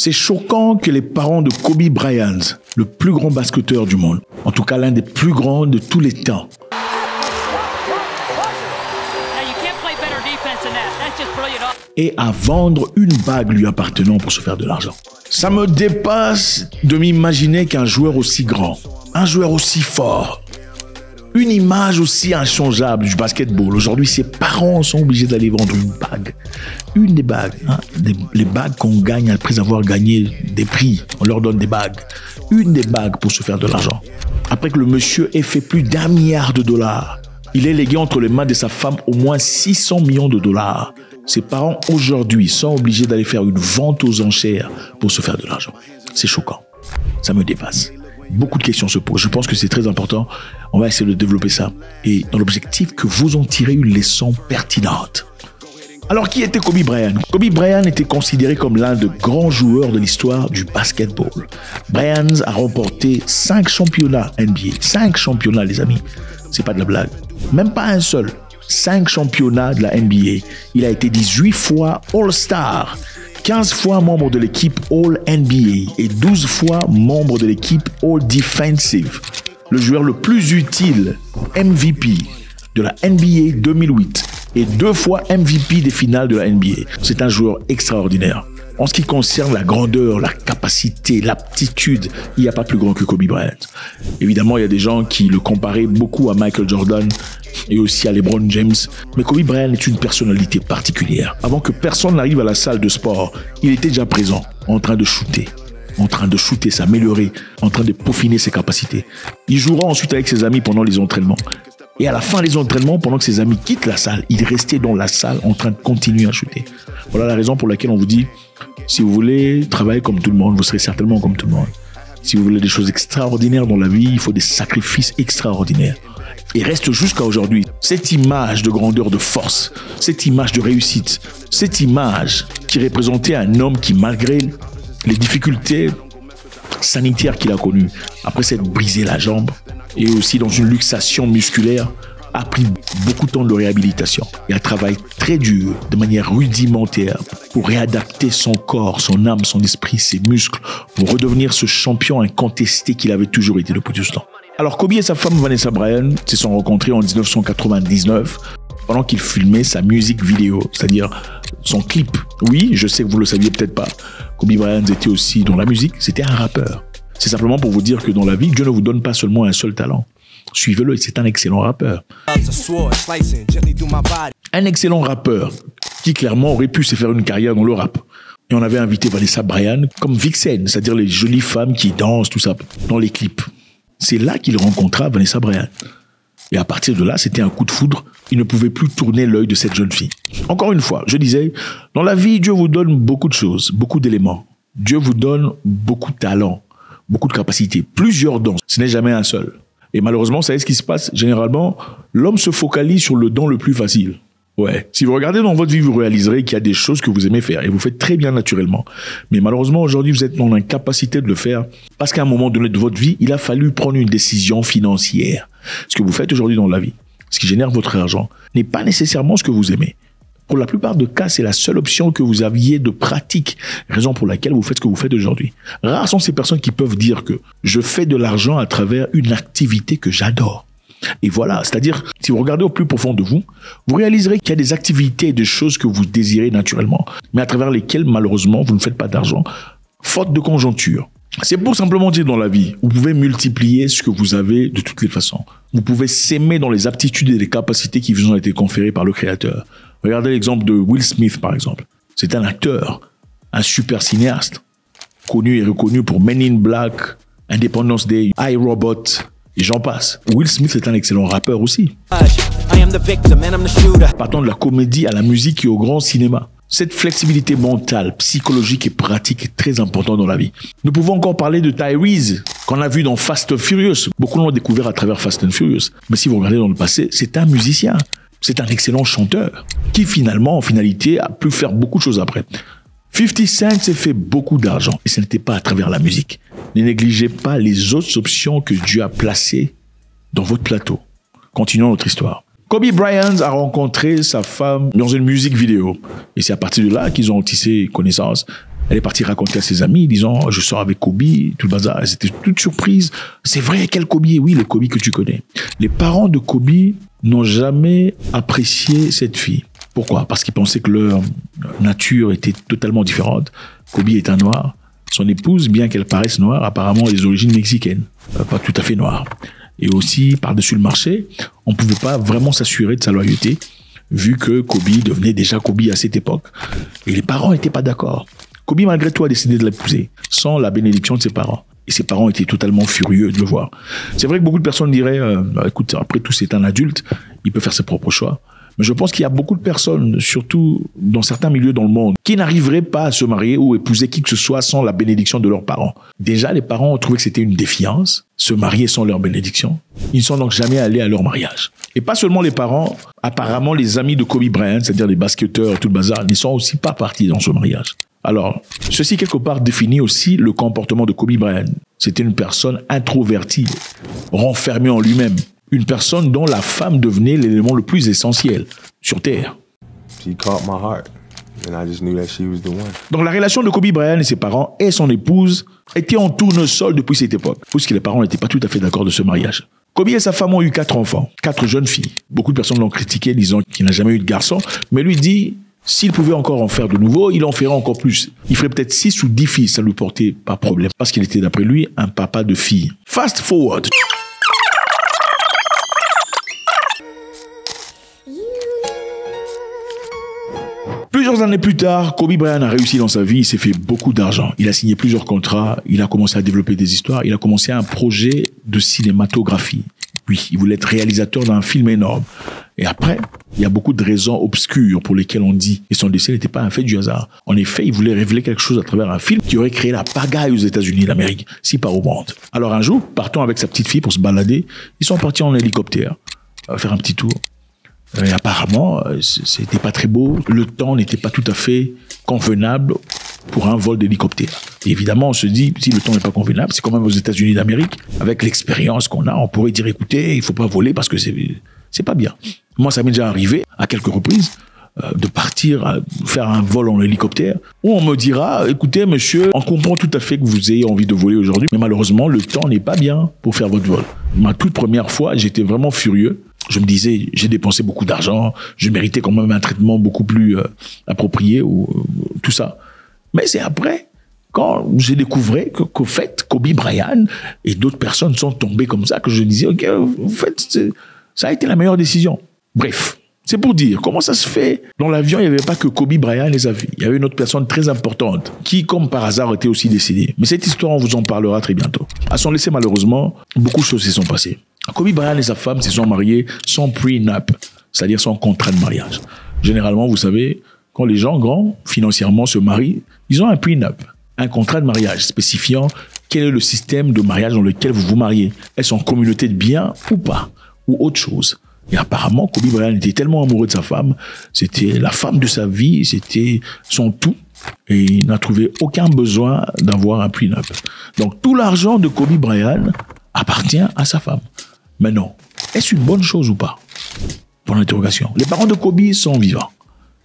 C'est choquant que les parents de Kobe Bryant, le plus grand basketteur du monde, en tout cas l'un des plus grands de tous les temps, aient à vendre une bague lui appartenant pour se faire de l'argent. Ça me dépasse de m'imaginer qu'un joueur aussi grand, un joueur aussi fort, une image aussi inchangeable du basketball. Aujourd'hui, ses parents sont obligés d'aller vendre une bague. Une des bagues, les bagues qu'on gagne après avoir gagné des prix. On leur donne des bagues. Une des bagues pour se faire de l'argent. Après que le monsieur ait fait plus d'1 milliard de dollars, il est légué entre les mains de sa femme au moins 600 millions de dollars. Ses parents aujourd'hui sont obligés d'aller faire une vente aux enchères pour se faire de l'argent. C'est choquant. Ça me dépasse. Beaucoup de questions se posent. Je pense que c'est très important. On va essayer de développer ça. Et dans l'objectif que vous en tirez une leçon pertinente. Alors, qui était Kobe Bryant? Kobe Bryant était considéré comme l'un des grands joueurs de l'histoire du basketball. Bryant a remporté 5 championnats NBA. 5 championnats, les amis. C'est pas de la blague. Même pas un seul. 5 championnats de la NBA. Il a été 18 fois All-Star. 15 fois membre de l'équipe All-NBA et 12 fois membre de l'équipe All-Defensive. Le joueur le plus utile, MVP de la NBA 2008 et 2 fois MVP des finales de la NBA. C'est un joueur extraordinaire. En ce qui concerne la grandeur, la capacité, l'aptitude, il n'y a pas plus grand que Kobe Bryant. Évidemment, il y a des gens qui le comparaient beaucoup à Michael Jordan et aussi à LeBron James. Mais Kobe Bryant est une personnalité particulière. Avant que personne n'arrive à la salle de sport, il était déjà présent, en train de shooter, s'améliorer, en train de peaufiner ses capacités. Il jouera ensuite avec ses amis pendant les entraînements. Et à la fin des entraînements, pendant que ses amis quittent la salle, il restait dans la salle en train de continuer à shooter. Voilà la raison pour laquelle on vous dit, si vous voulez travailler comme tout le monde, vous serez certainement comme tout le monde. Si vous voulez des choses extraordinaires dans la vie, il faut des sacrifices extraordinaires. Et reste jusqu'à aujourd'hui, cette image de grandeur, de force, cette image de réussite, cette image qui représentait un homme qui, malgré les difficultés sanitaires qu'il a connues, après s'être brisé la jambe et aussi dans une luxation musculaire, a pris beaucoup de temps de réhabilitation et a travaillé très dur, de manière rudimentaire, pour réadapter son corps, son âme, son esprit, ses muscles, pour redevenir ce champion incontesté qu'il avait toujours été depuis tout ce temps. Alors Kobe et sa femme Vanessa Bryant se sont rencontrés en 1999 pendant qu'il filmait sa musique vidéo, c'est-à-dire son clip. Oui, je sais que vous ne le saviez peut-être pas. Kobe Bryant était aussi dans la musique, c'était un rappeur. C'est simplement pour vous dire que dans la vie, Dieu ne vous donne pas seulement un seul talent. Suivez-le, c'est un excellent rappeur. Un excellent rappeur qui clairement aurait pu se faire une carrière dans le rap. Et on avait invité Vanessa Bryant comme vixen, c'est-à-dire les jolies femmes qui dansent, tout ça, dans les clips. C'est là qu'il rencontra Vanessa Bryant. Et à partir de là, c'était un coup de foudre. Il ne pouvait plus tourner l'œil de cette jeune fille. Encore une fois, je disais, dans la vie, Dieu vous donne beaucoup de choses, beaucoup d'éléments. Dieu vous donne beaucoup de talents, beaucoup de capacités, plusieurs dons. Ce n'est jamais un seul. Et malheureusement, vous savez ce qui se passe? Généralement, l'homme se focalise sur le don le plus facile. Ouais. Si vous regardez dans votre vie, vous réaliserez qu'il y a des choses que vous aimez faire et vous faites très bien naturellement. Mais malheureusement, aujourd'hui, vous êtes dans l'incapacité de le faire parce qu'à un moment donné de votre vie, il a fallu prendre une décision financière. Ce que vous faites aujourd'hui dans la vie, ce qui génère votre argent, n'est pas nécessairement ce que vous aimez. Pour la plupart des cas, c'est la seule option que vous aviez de pratique, raison pour laquelle vous faites ce que vous faites aujourd'hui. Rares sont ces personnes qui peuvent dire que je fais de l'argent à travers une activité que j'adore. Et voilà, c'est-à-dire, si vous regardez au plus profond de vous, vous réaliserez qu'il y a des activités et des choses que vous désirez naturellement, mais à travers lesquelles, malheureusement, vous ne faites pas d'argent, faute de conjoncture. C'est pour simplement dire dans la vie, vous pouvez multiplier ce que vous avez de toutes les façons. Vous pouvez s'aimer dans les aptitudes et les capacités qui vous ont été conférées par le Créateur. Regardez l'exemple de Will Smith, par exemple. C'est un acteur, un super cinéaste, connu et reconnu pour Men in Black, Independence Day, I, Robot, et j'en passe. Will Smith est un excellent rappeur aussi. Partons de la comédie à la musique et au grand cinéma. Cette flexibilité mentale, psychologique et pratique est très importante dans la vie. Nous pouvons encore parler de Tyrese, qu'on a vu dans Fast and Furious. Beaucoup l'ont découvert à travers Fast and Furious. Mais si vous regardez dans le passé, c'est un musicien. C'est un excellent chanteur qui finalement, en finalité, a pu faire beaucoup de choses après. 50 Cent s'est fait beaucoup d'argent et ce n'était pas à travers la musique. Ne négligez pas les autres options que Dieu a placées dans votre plateau. Continuons notre histoire. Kobe Bryant a rencontré sa femme dans une musique vidéo. Et c'est à partir de là qu'ils ont tissé connaissance. Elle est partie raconter à ses amis, disant, je sors avec Kobe, tout le bazar. Elles étaient toutes surprises. C'est vrai, quel Kobe? Oui, le Kobe que tu connais. Les parents de Kobe n'ont jamais apprécié cette fille. Pourquoi? Parce qu'ils pensaient que leur nature était totalement différente. Kobe est un noir. Son épouse, bien qu'elle paraisse noire, apparemment a des origines mexicaines. Pas tout à fait noire. Et aussi, par-dessus le marché, on ne pouvait pas vraiment s'assurer de sa loyauté, vu que Kobe devenait déjà Kobe à cette époque. Et les parents n'étaient pas d'accord. Kobe, malgré tout, a décidé de l'épouser, sans la bénédiction de ses parents. Et ses parents étaient totalement furieux de le voir. C'est vrai que beaucoup de personnes diraient, écoute, après tout, c'est un adulte, il peut faire ses propres choix. Mais je pense qu'il y a beaucoup de personnes, surtout dans certains milieux dans le monde, qui n'arriveraient pas à se marier ou épouser qui que ce soit sans la bénédiction de leurs parents. Déjà, les parents ont trouvé que c'était une défiance, se marier sans leur bénédiction. Ils ne sont donc jamais allés à leur mariage. Et pas seulement les parents, apparemment les amis de Kobe Bryant, c'est-à-dire les basketteurs et tout le bazar, ne sont aussi pas partis dans ce mariage. Alors, ceci quelque part définit aussi le comportement de Kobe Bryant. C'était une personne introvertie, renfermée en lui-même. Une personne dont la femme devenait l'élément le plus essentiel sur Terre. Donc la relation de Kobe Bryant et ses parents et son épouse était en tournesol depuis cette époque, puisque les parents n'étaient pas tout à fait d'accord de ce mariage. Kobe et sa femme ont eu 4 enfants, 4 jeunes filles. Beaucoup de personnes l'ont critiqué, disant qu'il n'a jamais eu de garçon, mais lui dit, s'il pouvait encore en faire de nouveau, il en ferait encore plus. Il ferait peut-être 6 ou 10 filles, ça ne lui portait pas problème, parce qu'il était d'après lui un papa de filles. Fast forward. Plusieurs années plus tard, Kobe Bryant a réussi dans sa vie, il s'est fait beaucoup d'argent. Il a signé plusieurs contrats, il a commencé à développer des histoires, il a commencé un projet de cinématographie. Oui, il voulait être réalisateur d'un film énorme. Et après, il y a beaucoup de raisons obscures pour lesquelles on dit que son décès n'était pas un fait du hasard. En effet, il voulait révéler quelque chose à travers un film qui aurait créé la pagaille aux États-Unis d'Amérique, si pas au monde. Alors un jour, partant avec sa petite fille pour se balader, ils sont partis en hélicoptère, faire un petit tour. Et apparemment, c'était pas très beau. Le temps n'était pas tout à fait convenable pour un vol d'hélicoptère. Et évidemment, on se dit, si le temps n'est pas convenable, c'est quand même aux États-Unis d'Amérique. Avec l'expérience qu'on a, on pourrait dire, écoutez, il faut pas voler parce que c'est pas bien. Moi, ça m'est déjà arrivé à quelques reprises de partir faire un vol en hélicoptère où on me dira, écoutez, monsieur, on comprend tout à fait que vous ayez envie de voler aujourd'hui, mais malheureusement, le temps n'est pas bien pour faire votre vol. Ma toute première fois, j'étais vraiment furieux. Je me disais, j'ai dépensé beaucoup d'argent, je méritais quand même un traitement beaucoup plus approprié, ou tout ça. Mais c'est après, quand j'ai découvert qu'au fait, Kobe Bryant et d'autres personnes sont tombées comme ça, que je disais, ok, en fait, ça a été la meilleure décision. Bref, c'est pour dire comment ça se fait. Dans l'avion, il n'y avait pas que Kobe Bryant et sa fille. Il y avait une autre personne très importante qui, comme par hasard, était aussi décédée. Mais cette histoire, on vous en parlera très bientôt. À son décès, malheureusement, beaucoup de choses se sont passées. Kobe Bryant et sa femme se sont mariés sans prenup, c'est-à-dire sans contrat de mariage. Généralement, vous savez, quand les gens grands, financièrement, se marient, ils ont un prenup, un contrat de mariage spécifiant quel est le système de mariage dans lequel vous vous mariez. Est-ce en communauté de biens ou pas, ou autre chose. Et apparemment, Kobe Bryant était tellement amoureux de sa femme, c'était la femme de sa vie, c'était son tout, et il n'a trouvé aucun besoin d'avoir un prenup. Donc tout l'argent de Kobe Bryant appartient à sa femme. Mais non, est-ce une bonne chose ou pas? Pour l'interrogation. Les parents de Kobe sont vivants.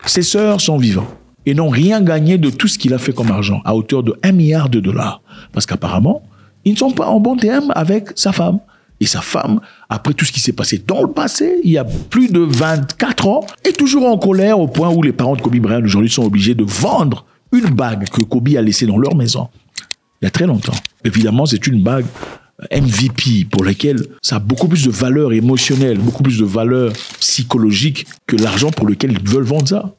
Ses sœurs sont vivants. Et n'ont rien gagné de tout ce qu'il a fait comme argent, à hauteur de $1 milliard. Parce qu'apparemment, ils ne sont pas en bon terme avec sa femme. Et sa femme, après tout ce qui s'est passé dans le passé, il y a plus de 24 ans, est toujours en colère au point où les parents de Kobe Bryant aujourd'hui sont obligés de vendre une bague que Kobe a laissée dans leur maison. Il y a très longtemps. Évidemment, c'est une bague MVP pour laquelle ça a beaucoup plus de valeur émotionnelle, beaucoup plus de valeur psychologique que l'argent pour lequel ils veulent vendre ça.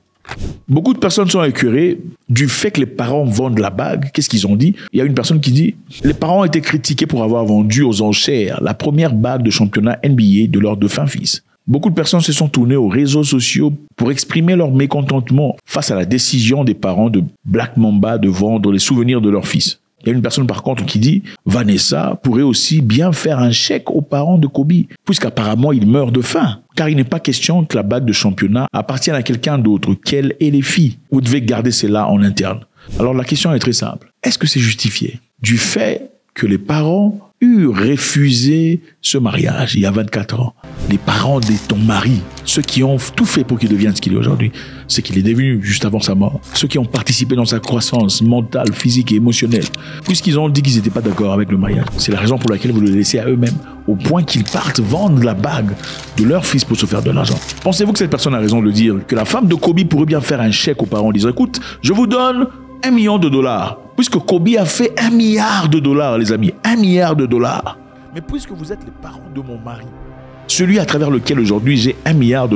Beaucoup de personnes sont écœurées du fait que les parents vendent la bague. Qu'est-ce qu'ils ont dit? Il y a une personne qui dit « Les parents ont été critiqués pour avoir vendu aux enchères la première bague de championnat NBA de leur défunt fils. » Beaucoup de personnes se sont tournées aux réseaux sociaux pour exprimer leur mécontentement face à la décision des parents de Black Mamba de vendre les souvenirs de leur fils. Il y a une personne par contre qui dit « Vanessa pourrait aussi bien faire un chèque aux parents de Kobe, puisqu'apparemment il meurt de faim. Car il n'est pas question que la bague de championnat appartienne à quelqu'un d'autre, qu'elle et les filles. Vous devez garder cela en interne. » Alors la question est très simple. Est-ce que c'est justifié? Du fait que les parents eurent refusé ce mariage il y a 24 ans. Les parents de ton mari, ceux qui ont tout fait pour qu'il devienne ce qu'il est aujourd'hui, ce qu'il est devenu juste avant sa mort, ceux qui ont participé dans sa croissance mentale, physique et émotionnelle, puisqu'ils ont dit qu'ils n'étaient pas d'accord avec le mariage. C'est la raison pour laquelle vous le laissez à eux-mêmes, au point qu'ils partent vendre la bague de leur fils pour se faire de l'argent. Pensez-vous que cette personne a raison de dire que la femme de Kobe pourrait bien faire un chèque aux parents en disant « Écoute, je vous donne $1 million, puisque Kobe a fait $1 milliard, les amis, $1 milliard. Mais puisque vous êtes les parents de mon mari, celui à travers lequel aujourd'hui j'ai $1 milliard,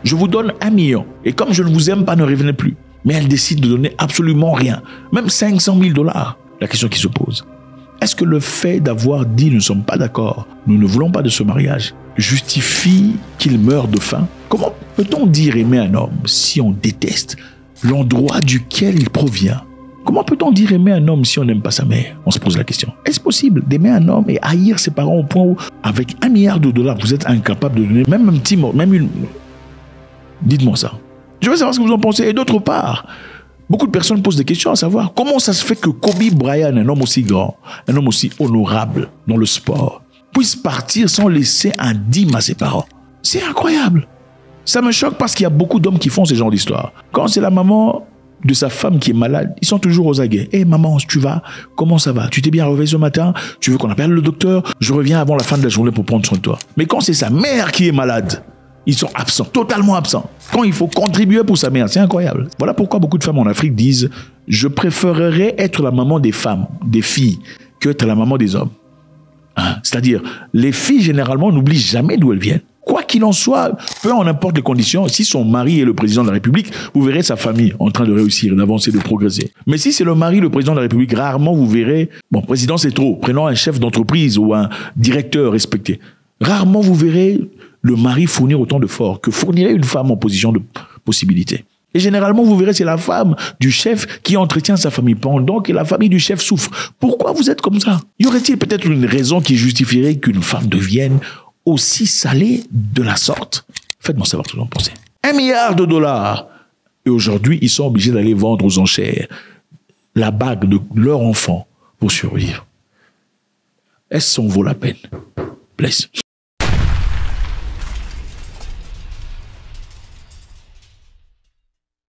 je vous donne 1 million. Et comme je ne vous aime pas, ne revenez plus. Mais elle décide de donner absolument rien, même $500 000. La question qui se pose, est-ce que le fait d'avoir dit nous ne sommes pas d'accord, nous ne voulons pas de ce mariage, justifie qu'il meure de faim? Comment peut-on dire aimer un homme si on déteste l'endroit duquel il provient? Comment peut-on dire aimer un homme si on n'aime pas sa mère? On se pose la question. Est-ce possible d'aimer un homme et haïr ses parents au point où, avec $1 milliard, vous êtes incapable de donner même un petit mot, même une... Dites-moi ça. Je veux savoir ce que vous en pensez. Et d'autre part, beaucoup de personnes posent des questions à savoir comment ça se fait que Kobe Bryant, un homme aussi grand, un homme aussi honorable dans le sport, puisse partir sans laisser un dime à ses parents. C'est incroyable. Ça me choque parce qu'il y a beaucoup d'hommes qui font ce genre d'histoire. Quand c'est la maman de sa femme qui est malade, ils sont toujours aux aguets. « Hé maman, tu vas? Comment ça va? Tu t'es bien réveillé ce matin? Tu veux qu'on appelle le docteur? Je reviens avant la fin de la journée pour prendre soin de toi. » Mais quand c'est sa mère qui est malade, ils sont absents, totalement absents. Quand il faut contribuer pour sa mère, c'est incroyable. Voilà pourquoi beaucoup de femmes en Afrique disent « Je préférerais être la maman des femmes, des filles, que être la maman des hommes. » C'est-à-dire, les filles, généralement, n'oublient jamais d'où elles viennent. Quoi qu'il en soit, peu en importe les conditions, si son mari est le président de la République, vous verrez sa famille en train de réussir, d'avancer, de progresser. Mais si c'est le mari, le président de la République, rarement vous verrez, bon, président c'est trop, prenons un chef d'entreprise ou un directeur respecté. Rarement vous verrez le mari fournir autant d'efforts que fournirait une femme en position de possibilité. Et généralement, vous verrez, c'est la femme du chef qui entretient sa famille pendant que la famille du chef souffre. Pourquoi vous êtes comme ça? Y aurait-il peut-être une raison qui justifierait qu'une femme devienne aussi salée de la sorte? Faites-moi savoir ce que vous en pensez. $1 milliard. Et aujourd'hui, ils sont obligés d'aller vendre aux enchères la bague de leur enfant pour survivre. Est-ce que ça en vaut la peine? Bless.